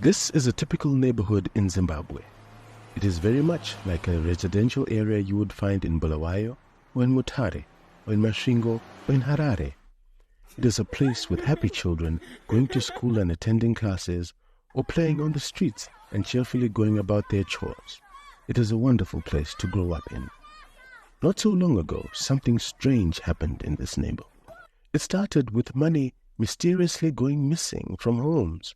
This is a typical neighborhood in Zimbabwe. It is very much like a residential area you would find in Bulawayo, or in Mutare, or in Masvingo, or in Harare. It is a place with happy children going to school and attending classes, or playing on the streets and cheerfully going about their chores. It is a wonderful place to grow up in. Not so long ago, something strange happened in this neighborhood. It started with money mysteriously going missing from homes.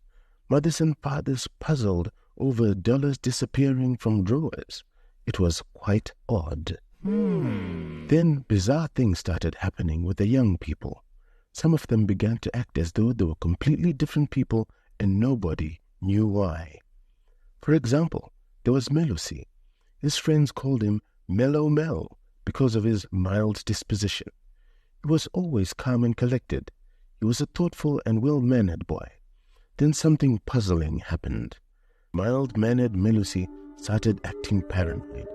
Mothers and fathers puzzled over dollars disappearing from drawers. It was quite odd. Then bizarre things started happening with the young people. Some of them began to act as though they were completely different people and nobody knew why. For example, there was Melusi. His friends called him Mellow Mel because of his mild disposition. He was always calm and collected. He was a thoughtful and well-mannered boy. Then something puzzling happened. Mild-mannered Melusi started acting paranoid.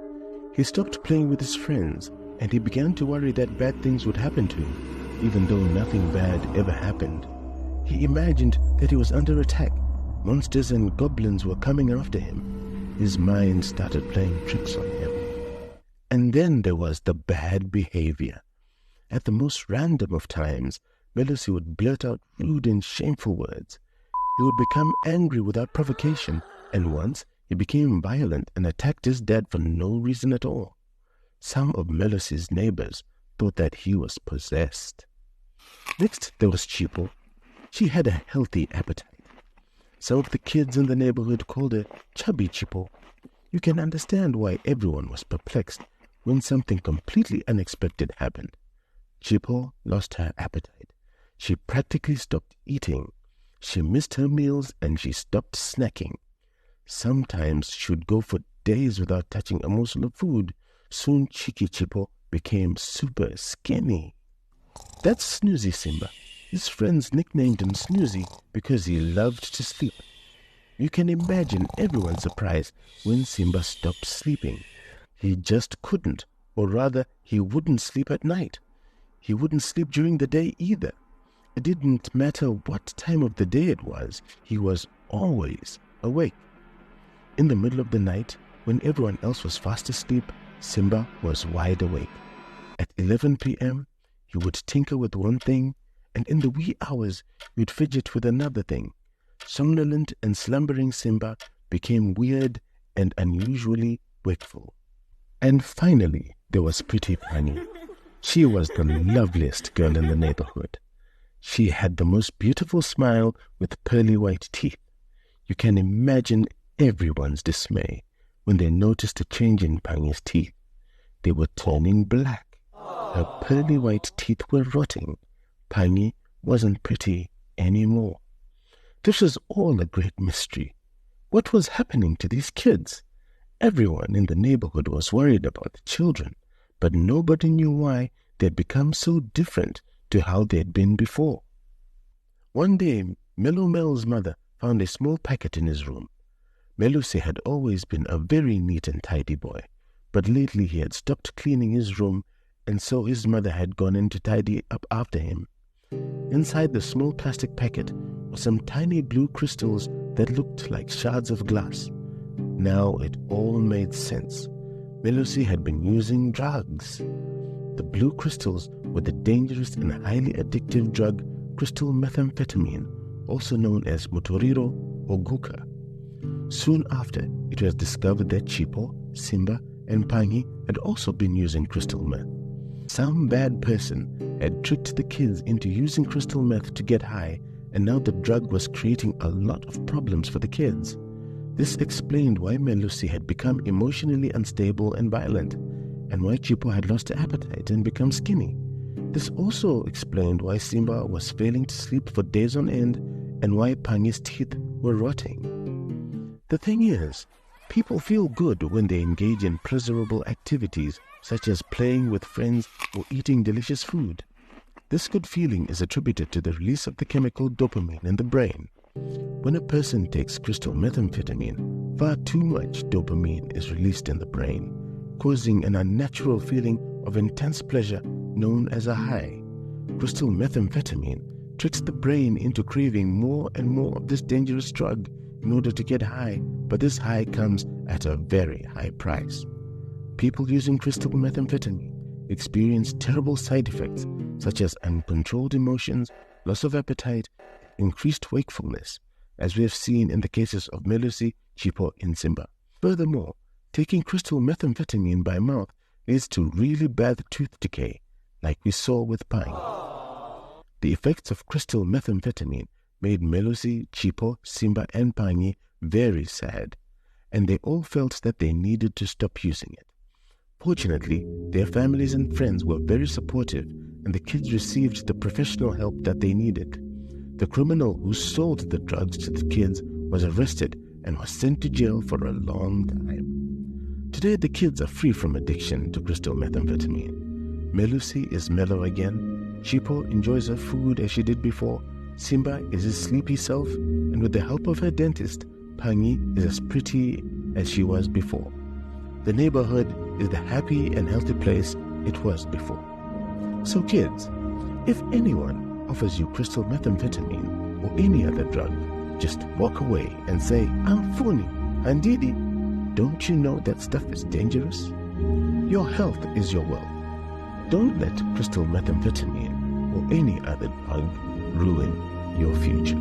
He stopped playing with his friends, and he began to worry that bad things would happen to him, even though nothing bad ever happened. He imagined that he was under attack. Monsters and goblins were coming after him. His mind started playing tricks on him. And then there was the bad behavior. At the most random of times, Melusi would blurt out rude and shameful words. He would become angry without provocation, and once he became violent and attacked his dad for no reason at all. Some of Melusi's neighbors thought that he was possessed. Next, there was Chipo. She had a healthy appetite. Some of the kids in the neighborhood called her Chubby Chipo. You can understand why everyone was perplexed when something completely unexpected happened. Chipo lost her appetite. She practically stopped eating. She missed her meals and she stopped snacking. Sometimes she would go for days without touching a morsel of food. Soon Cheeky Chipo became super skinny. That's Snoozy Simba. His friends nicknamed him Snoozy because he loved to sleep. You can imagine everyone's surprise when Simba stopped sleeping. He just couldn't, or rather, he wouldn't sleep at night. He wouldn't sleep during the day either. It didn't matter what time of the day it was, he was always awake. In the middle of the night, when everyone else was fast asleep, Simba was wide awake. At 11 p.m., he would tinker with one thing, and in the wee hours, he would fidget with another thing. Somnolent and slumbering Simba became weird and unusually wakeful. And finally, there was Pretty Pani. She was the loveliest girl in the neighborhood. She had the most beautiful smile with pearly white teeth. You can imagine everyone's dismay when they noticed a change in Pangi's teeth. They were turning black. Her pearly white teeth were rotting. Pangi wasn't pretty anymore. This was all a great mystery. What was happening to these kids? Everyone in the neighborhood was worried about the children, but nobody knew why they'd become so different to how they'd been before. One day, Mellow Mel's mother found a small packet in his room. Melusi had always been a very neat and tidy boy, but lately he had stopped cleaning his room, and so his mother had gone in to tidy up after him. Inside the small plastic packet were some tiny blue crystals that looked like shards of glass. Now it all made sense. Melusi had been using drugs. The blue crystals were the dangerous and highly addictive drug crystal methamphetamine, also known as Mutoriro or guka. Soon after, it was discovered that Chipo, Simba, and Pangi had also been using crystal meth. Some bad person had tricked the kids into using crystal meth to get high, and now the drug was creating a lot of problems for the kids. This explained why Melusi had become emotionally unstable and violent, and why Chipo had lost her appetite and become skinny. This also explained why Simba was failing to sleep for days on end, and why Pangi's teeth were rotting. The thing is, people feel good when they engage in pleasurable activities such as playing with friends or eating delicious food. This good feeling is attributed to the release of the chemical dopamine in the brain. When a person takes crystal methamphetamine, far too much dopamine is released in the brain, causing an unnatural feeling of intense pleasure known as a high. Crystal methamphetamine tricks the brain into craving more and more of this dangerous drug, in order to get high, but this high comes at a very high price. People using crystal methamphetamine experience terrible side effects such as uncontrolled emotions, loss of appetite, increased wakefulness, as we have seen in the cases of Melusi, Chipo, and Simba. Furthermore, taking crystal methamphetamine by mouth leads to really bad tooth decay, like we saw with Pangi. The effects of crystal methamphetamine made Melusi, Chipo, Simba, and Pangi very sad, and they all felt that they needed to stop using it. Fortunately, their families and friends were very supportive, and the kids received the professional help that they needed. The criminal who sold the drugs to the kids was arrested and was sent to jail for a long time. Today, the kids are free from addiction to crystal methamphetamine. Melusi is mellow again, Chipo enjoys her food as she did before, Simba is his sleepy self, and with the help of her dentist, Pangi is as pretty as she was before. The neighborhood is the happy and healthy place it was before. So kids, if anyone offers you crystal methamphetamine or any other drug, just walk away and say, "I'm Funi, Handidi." Don't you know that stuff is dangerous? Your health is your wealth. Don't let crystal methamphetamine or any other drug ruin your future.